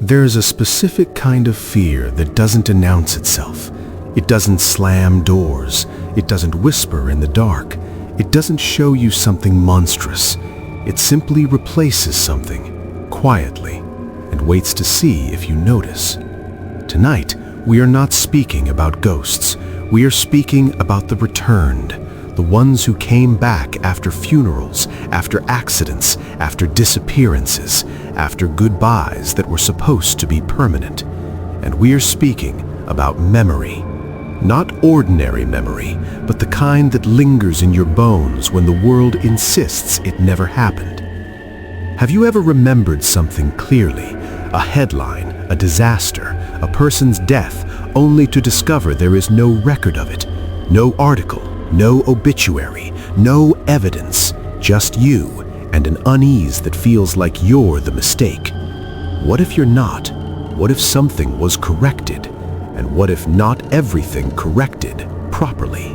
There is a specific kind of fear that doesn't announce itself. It doesn't slam doors. It doesn't whisper in the dark. It doesn't show you something monstrous. It simply replaces something, quietly, and waits to see if you notice. Tonight, we are not speaking about ghosts. We are speaking about the returned, the ones who came back after funerals, after accidents, after disappearances, after goodbyes that were supposed to be permanent. And we are speaking about memory. Not ordinary memory, but the kind that lingers in your bones when the world insists it never happened. Have you ever remembered something clearly? A headline, a disaster, a person's death, only to discover there is no record of it, no article, no obituary, no evidence, just you and an unease that feels like you're the mistake. What if you're not? What if something was corrected? And what if not everything corrected properly?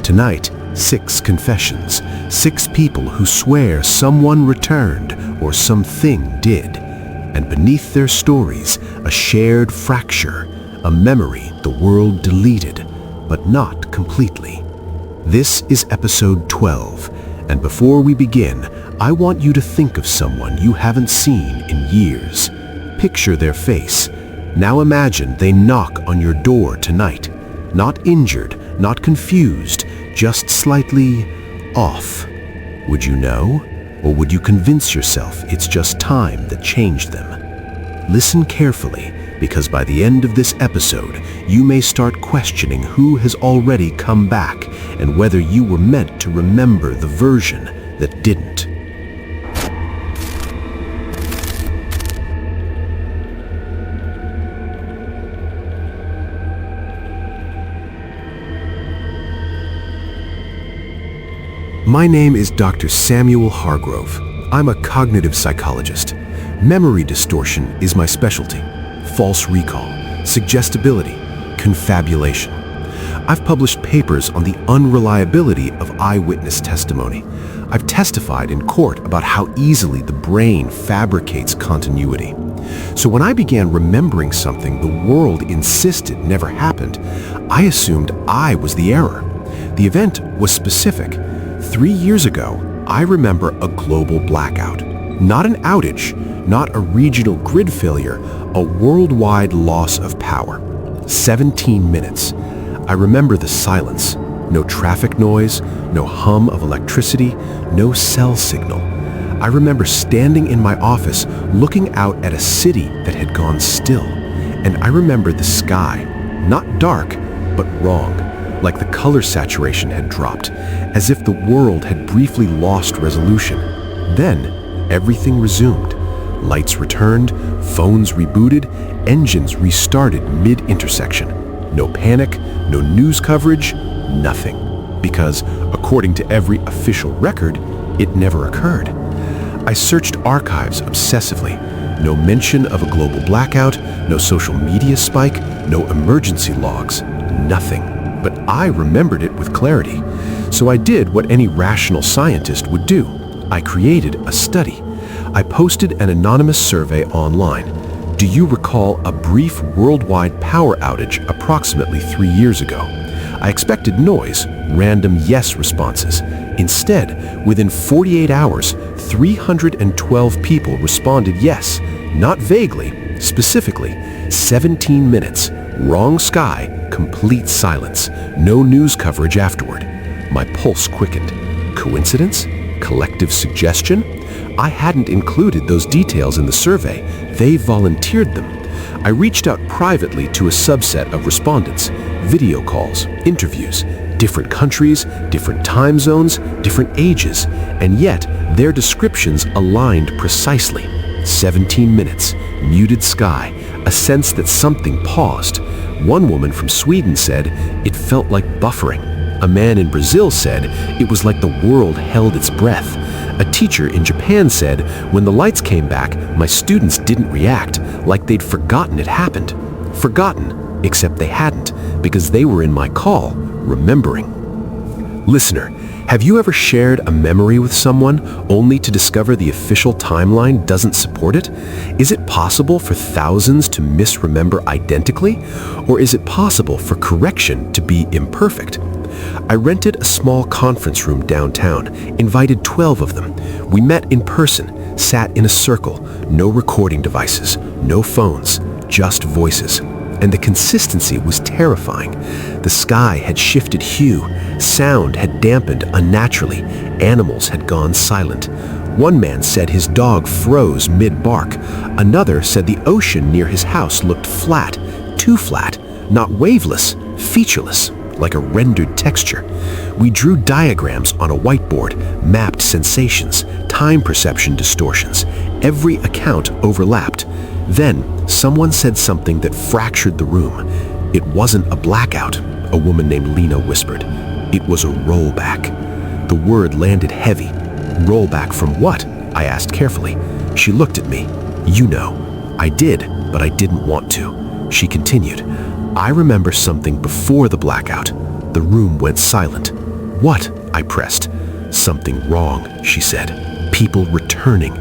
Tonight, 6 confessions, 6 people who swear someone returned or something did. And beneath their stories, a shared fracture, a memory the world deleted, but not completely. This is episode 12, and before we begin, I want you to think of someone you haven't seen in years. Picture their face. Now imagine they knock on your door tonight. Not injured, not confused, just slightly off. Would you know? Or would you convince yourself it's just time that changed them? Listen carefully, because by the end of this episode, you may start questioning who has already come back and whether you were meant to remember the version that didn't. My name is Dr. Samuel Hargrove. I'm a cognitive psychologist. Memory distortion is my specialty. False recall, suggestibility, confabulation. I've published papers on the unreliability of eyewitness testimony. I've testified in court about how easily the brain fabricates continuity. So when I began remembering something the world insisted never happened, I assumed I was the error. The event was specific. 3 years ago, I remember a global blackout. Not an outage, not a regional grid failure, a worldwide loss of power. 17 minutes. I remember the silence. No traffic noise, no hum of electricity, no cell signal. I remember standing in my office looking out at a city that had gone still. And I remember the sky, not dark, but wrong. Like the color saturation had dropped, as if the world had briefly lost resolution. Then, everything resumed. Lights returned, phones rebooted, engines restarted mid-intersection. No panic, no news coverage, nothing. Because, according to every official record, it never occurred. I searched archives obsessively. No mention of a global blackout, no social media spike, no emergency logs, nothing. But I remembered it with clarity. So I did what any rational scientist would do. I created a study. I posted an anonymous survey online. Do you recall a brief worldwide power outage approximately 3 years ago? I expected noise, random yes responses. Instead, within 48 hours, 312 people responded yes, not vaguely, specifically. 17 minutes, wrong sky, complete silence, no news coverage afterward. My pulse quickened. Coincidence? Collective suggestion? I hadn't included those details in the survey. They volunteered them. I reached out privately to a subset of respondents. Video calls, interviews, different countries, different time zones, different ages, and yet their descriptions aligned precisely. 17 minutes, muted sky, a sense that something paused. One woman from Sweden said it felt like buffering. A man in Brazil said it was like the world held its breath. A teacher in Japan said, when the lights came back, my students didn't react, like they'd forgotten it happened. Forgotten, except they hadn't, because they were in my call, remembering. Listener, Have you ever shared a memory with someone only to discover the official timeline doesn't support it? Is it possible for thousands to misremember identically? Or is it possible for correction to be imperfect? I rented a small conference room downtown, invited 12 of them. We met in person, sat in a circle, no recording devices, no phones, just voices. And the consistency was terrifying. The sky had shifted hue, sound had dampened unnaturally, animals had gone silent. One man said his dog froze mid-bark. Another said the ocean near his house looked flat, too flat, not waveless, featureless, like a rendered texture. We drew diagrams on a whiteboard, mapped sensations, time perception distortions. Every account overlapped. Then, someone said something that fractured the room. It wasn't a blackout, a woman named Lena whispered. It was a rollback. The word landed heavy. Rollback from what? I asked carefully. She looked at me. You know. I did, but I didn't want to. She continued. I remember something before the blackout. The room went silent. What? I pressed. Something wrong, she said. People returning.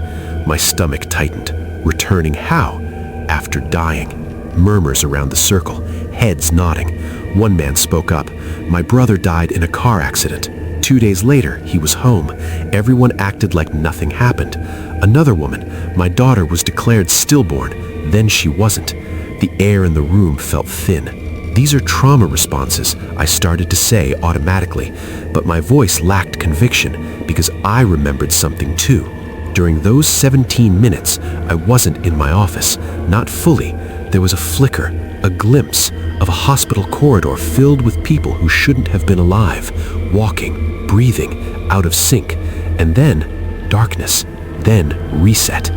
My stomach tightened. Returning how? After dying. Murmurs around the circle, heads nodding. One man spoke up. My brother died in a car accident. 2 days later, he was home. Everyone acted like nothing happened. Another woman, my daughter was declared stillborn. Then she wasn't. The air in the room felt thin. These are trauma responses, I started to say automatically, but my voice lacked conviction because I remembered something too. During those 17 minutes, I wasn't in my office, not fully. There was a flicker, a glimpse of a hospital corridor filled with people who shouldn't have been alive, walking, breathing, out of sync, and then darkness, then reset.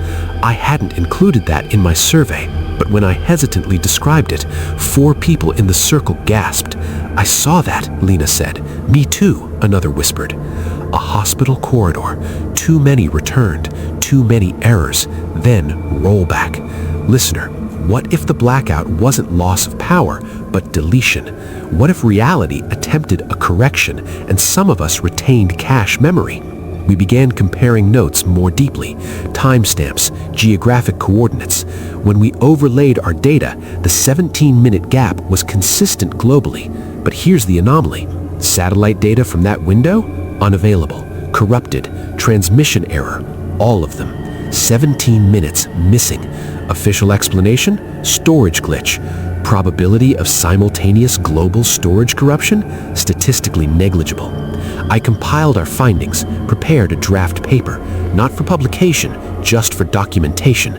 I hadn't included that in my survey, but when I hesitantly described it, 4 people in the circle gasped. I saw that, Lena said. Me too, another whispered. A hospital corridor. Too many returned, too many errors, then rollback. Listener, what if the blackout wasn't loss of power, but deletion? What if reality attempted a correction and some of us retained cache memory? We began comparing notes more deeply, timestamps, geographic coordinates. When we overlaid our data, the 17-minute gap was consistent globally. But here's the anomaly. Satellite data from that window? Unavailable, corrupted, transmission error, all of them. 17 minutes missing. Official explanation? Storage glitch. Probability of simultaneous global storage corruption? Statistically negligible. I compiled our findings, prepared a draft paper, not for publication, just for documentation.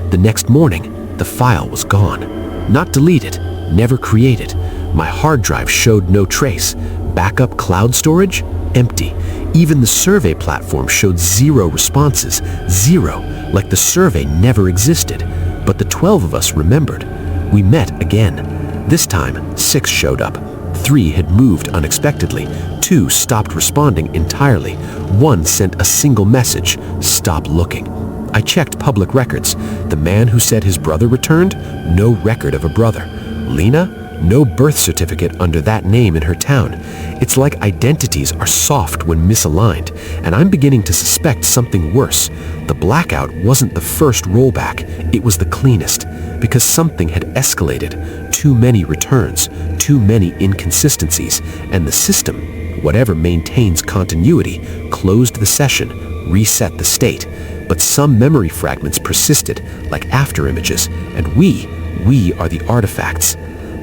The next morning, the file was gone. Not deleted, never created. My hard drive showed no trace. Backup cloud storage? Empty. Even the survey platform showed 0 responses. 0, like the survey never existed. But the 12 of us remembered. We met again. This time, 6 showed up. 3 had moved unexpectedly. 2 stopped responding entirely. 1 sent a single message, stop looking. I checked public records. The man who said his brother returned, no record of a brother. Lena? No birth certificate under that name in her town. It's like identities are soft when misaligned, and I'm beginning to suspect something worse. The blackout wasn't the first rollback, it was the cleanest, because something had escalated. Too many returns, too many inconsistencies, and the system, whatever maintains continuity, closed the session, reset the state. But some memory fragments persisted, like afterimages, and we are the artifacts.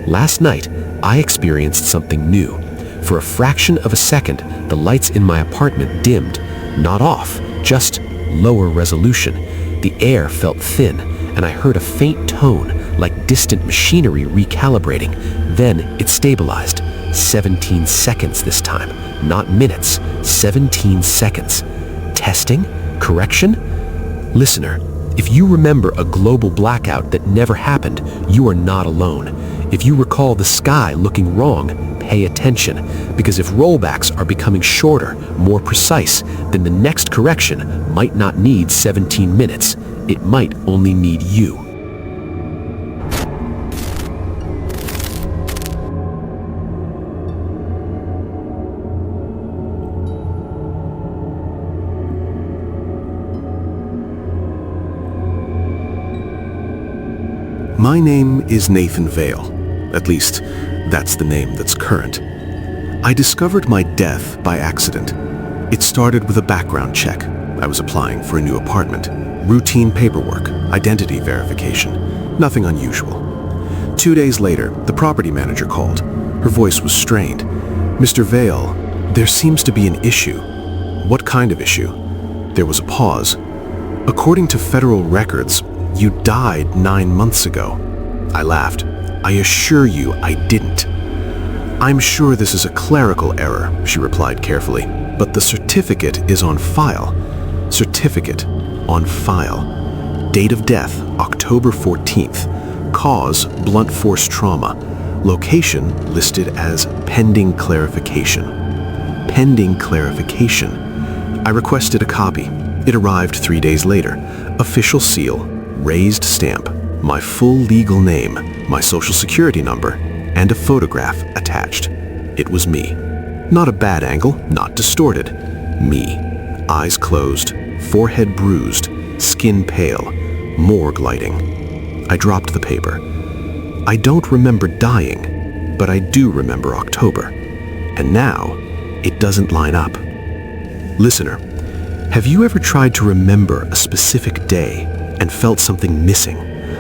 Last night, I experienced something new. For a fraction of a second, the lights in my apartment dimmed. Not off, just lower resolution. The air felt thin, and I heard a faint tone, like distant machinery recalibrating. Then it stabilized. 17 seconds this time, not minutes. 17 seconds. Testing? Correction? Listener, if you remember a global blackout that never happened, you are not alone. If you recall the sky looking wrong, pay attention, because if rollbacks are becoming shorter, more precise, then the next correction might not need 17 minutes. It might only need you. My name is Nathan Vale. At least, that's the name that's current. I discovered my death by accident. It started with a background check. I was applying for a new apartment. Routine paperwork, identity verification, nothing unusual. 2 days later, the property manager called. Her voice was strained. "Mr. Vale, there seems to be an issue." "What kind of issue?" There was a pause. "According to federal records, you died 9 months ago." I laughed. "I assure you I didn't." "I'm sure this is a clerical error," she replied carefully, "but the certificate is on file." Certificate on file. Date of death, October 14th. Cause, blunt force trauma. Location listed as pending clarification. Pending clarification. I requested a copy. It arrived 3 days later. Official seal, raised stamp, my full legal name, my social security number, and a photograph attached. It was me. Not a bad angle, not distorted. Me. Eyes closed, forehead bruised, skin pale, morgue lighting. I dropped the paper. I don't remember dying, but I do remember October. And now, it doesn't line up. Listener, have you ever tried to remember a specific day and felt something missing,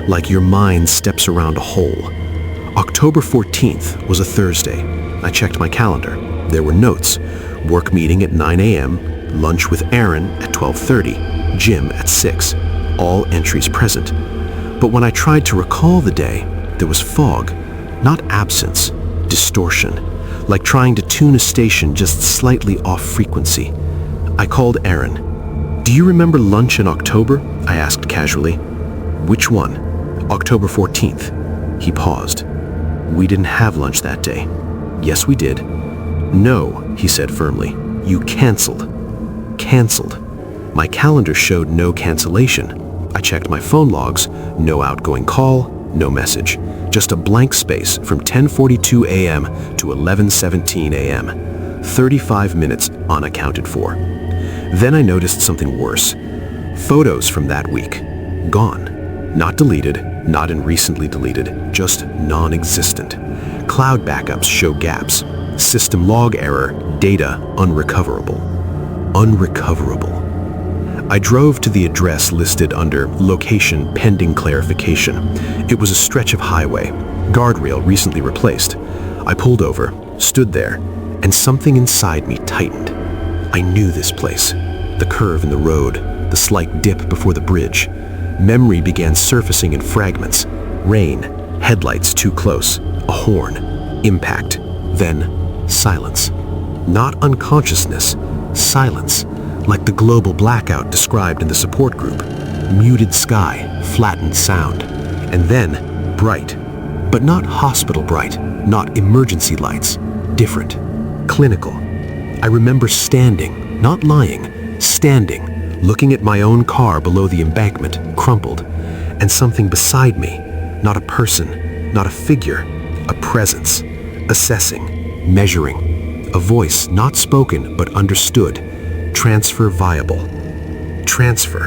like your mind steps around a hole? October 14th was a Thursday. I checked my calendar. There were notes. Work meeting at 9 a.m., lunch with Aaron at 12:30, gym at 6. All entries present. But when I tried to recall the day, there was fog, not absence, distortion, like trying to tune a station just slightly off frequency. I called Aaron. "Do you remember lunch in October?" I asked casually. "Which one?" "October 14th. He paused. "We didn't have lunch that day." "Yes, we did." "No," he said firmly. "You canceled." Canceled. My calendar showed no cancellation. I checked my phone logs. No outgoing call, no message. Just a blank space from 10:42 a.m. to 11:17 a.m. 35 minutes unaccounted for. Then I noticed something worse. Photos from that week. Gone. Not deleted, not in recently deleted, just non-existent. Cloud backups show gaps. System log error, data unrecoverable. Unrecoverable. I drove to the address listed under location pending clarification. It was a stretch of highway, guardrail recently replaced. I pulled over, stood there, and something inside me tightened. I knew this place. The curve in the road, the slight dip before the bridge. Memory began surfacing in fragments. Rain, headlights too close, a horn, impact, then silence. Not unconsciousness, silence, like the global blackout described in the support group. Muted sky, flattened sound, and then bright, but not hospital bright, not emergency lights, different, clinical. I remember standing, not lying, standing, looking at my own car below the embankment, crumpled, and something beside me, not a person, not a figure, a presence, assessing, measuring, a voice not spoken but understood, transfer viable. Transfer.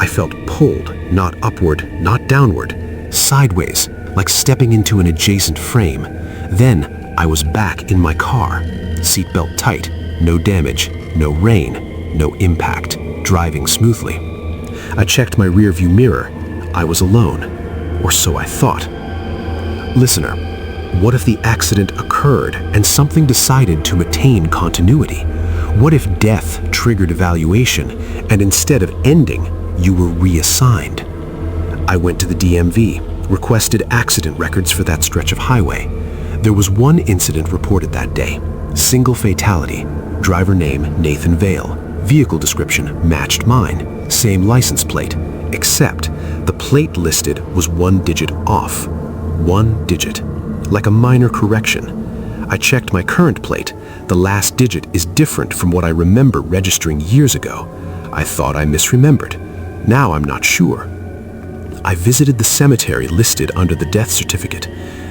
I felt pulled, not upward, not downward, sideways, like stepping into an adjacent frame. Then I was back in my car, seatbelt tight, no damage, no rain, no impact, driving smoothly. I checked my rearview mirror. I was alone, or so I thought. Listener, what if the accident occurred and something decided to attain continuity? What if death triggered evaluation and instead of ending, you were reassigned? I went to the DMV, requested accident records for that stretch of highway. There was one incident reported that day. Single fatality. Driver name Nathan Vale. Vehicle description matched mine. Same license plate. Except the plate listed was 1 digit off. 1 digit. Like a minor correction. I checked my current plate. The last digit is different from what I remember registering years ago. I thought I misremembered. Now I'm not sure. I visited the cemetery listed under the death certificate.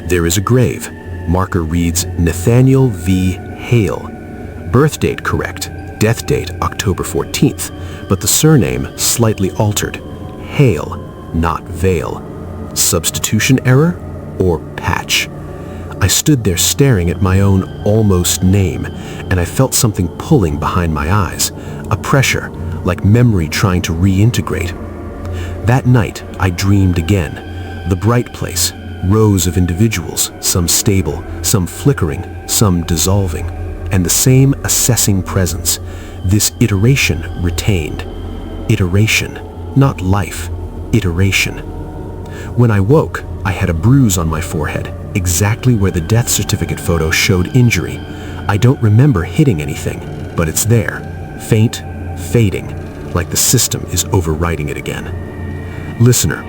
There is a grave. Marker reads Nathaniel V. Hale. Birth date correct. Death date October 14th, but the surname slightly altered. Hale, not Vale. Substitution error or patch? I stood there staring at my own almost name, and I felt something pulling behind my eyes, a pressure, like memory trying to reintegrate. That night, I dreamed again. The bright place, rows of individuals, some stable, some flickering, some dissolving, and the same assessing presence. This iteration retained. Iteration, not life, iteration. When I woke, I had a bruise on my forehead, exactly where the death certificate photo showed injury. I don't remember hitting anything, but it's there, faint, fading, like the system is overwriting it again. Listener,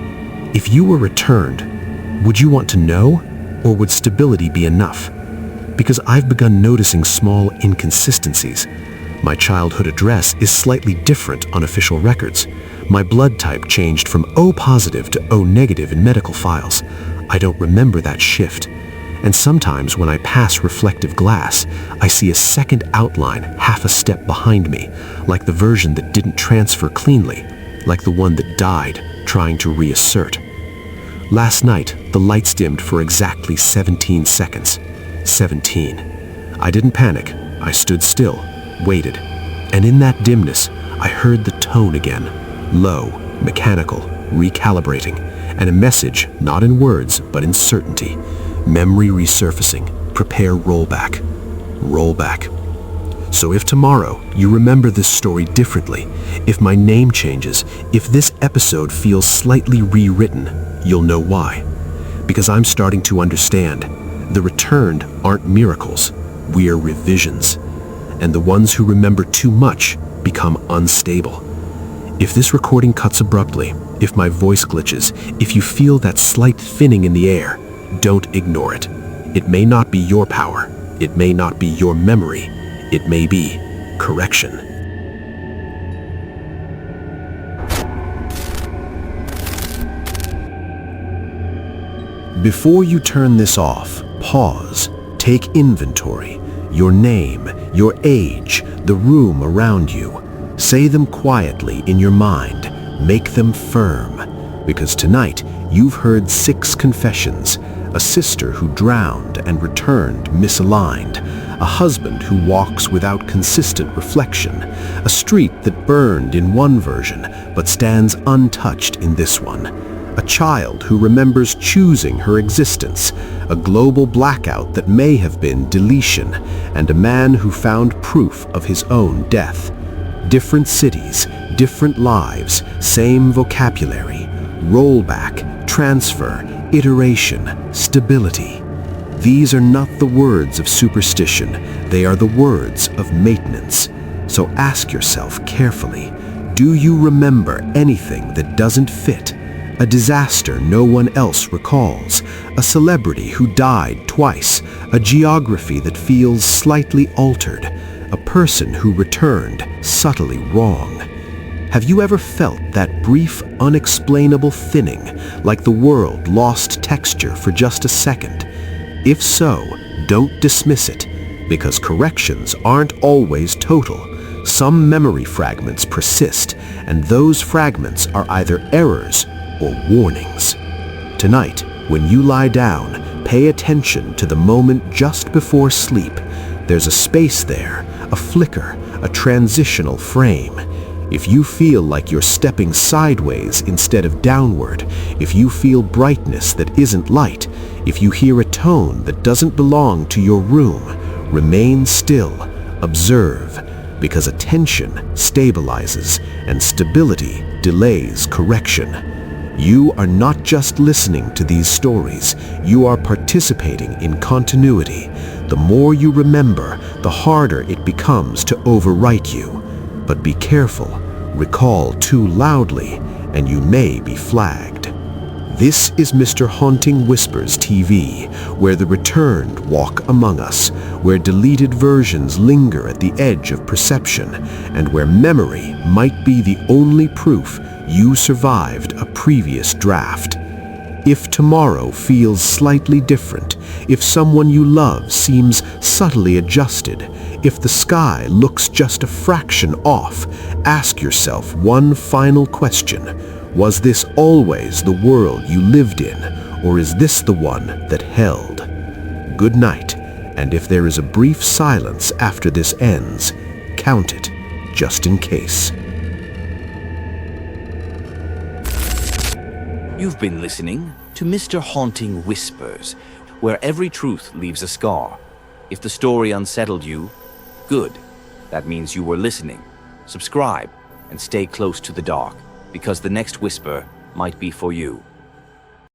if you were returned, would you want to know, or would stability be enough? Because I've begun noticing small inconsistencies. My childhood address is slightly different on official records. My blood type changed from O positive to O negative in medical files. I don't remember that shift. And sometimes when I pass reflective glass, I see a second outline half a step behind me, like the version that didn't transfer cleanly, like the one that died trying to reassert. Last night, the lights dimmed for exactly 17 seconds. 17. I didn't panic. I stood still, waited. And in that dimness, I heard the tone again, low, mechanical, recalibrating, and a message not in words but in certainty. Memory resurfacing. Prepare rollback. Rollback. So if tomorrow you remember this story differently, if my name changes, if this episode feels slightly rewritten, you'll know why. Because I'm starting to understand. The returned aren't miracles. We're revisions. And the ones who remember too much become unstable. If this recording cuts abruptly, if my voice glitches, if you feel that slight thinning in the air, don't ignore it. It may not be your power. It may not be your memory. It may be correction. Before you turn this off, pause, take inventory. Your name, your age, the room around you. Say them quietly in your mind. Make them firm. Because tonight, you've heard 6 confessions. A sister who drowned and returned misaligned. A husband who walks without consistent reflection. A street that burned in one version, but stands untouched in this one. A child who remembers choosing her existence. A global blackout that may have been deletion. And a man who found proof of his own death. Different cities, different lives, same vocabulary. Rollback, transfer, iteration, stability. These are not the words of superstition. They are the words of maintenance. So ask yourself carefully, do you remember anything that doesn't fit? A disaster no one else recalls, a celebrity who died twice, a geography that feels slightly altered, a person who returned subtly wrong. Have you ever felt that brief, unexplainable thinning, like the world lost texture for just a second? If so, don't dismiss it, because corrections aren't always total. Some memory fragments persist, and those fragments are either errors or warnings. Tonight, when you lie down, pay attention to the moment just before sleep. There's a space there, a flicker, a transitional frame. If you feel like you're stepping sideways instead of downward, if you feel brightness that isn't light, if you hear a tone that doesn't belong to your room, remain still, observe, because attention stabilizes and stability delays correction. You are not just listening to these stories, you are participating in continuity. The more you remember, the harder it becomes to overwrite you. But be careful, recall too loudly, and you may be flagged. This is Mr. Haunting Whispers TV, where the returned walk among us, where deleted versions linger at the edge of perception, and where memory might be the only proof you survived a previous draft. If tomorrow feels slightly different, if someone you love seems subtly adjusted, if the sky looks just a fraction off, ask yourself one final question. Was this always the world you lived in, or is this the one that held? Good night, and if there is a brief silence after this ends, count it, just in case. You've been listening to Mr. Haunting Whispers, where every truth leaves a scar. If the story unsettled you, good. That means you were listening. Subscribe and stay close to the dark, because the next whisper might be for you.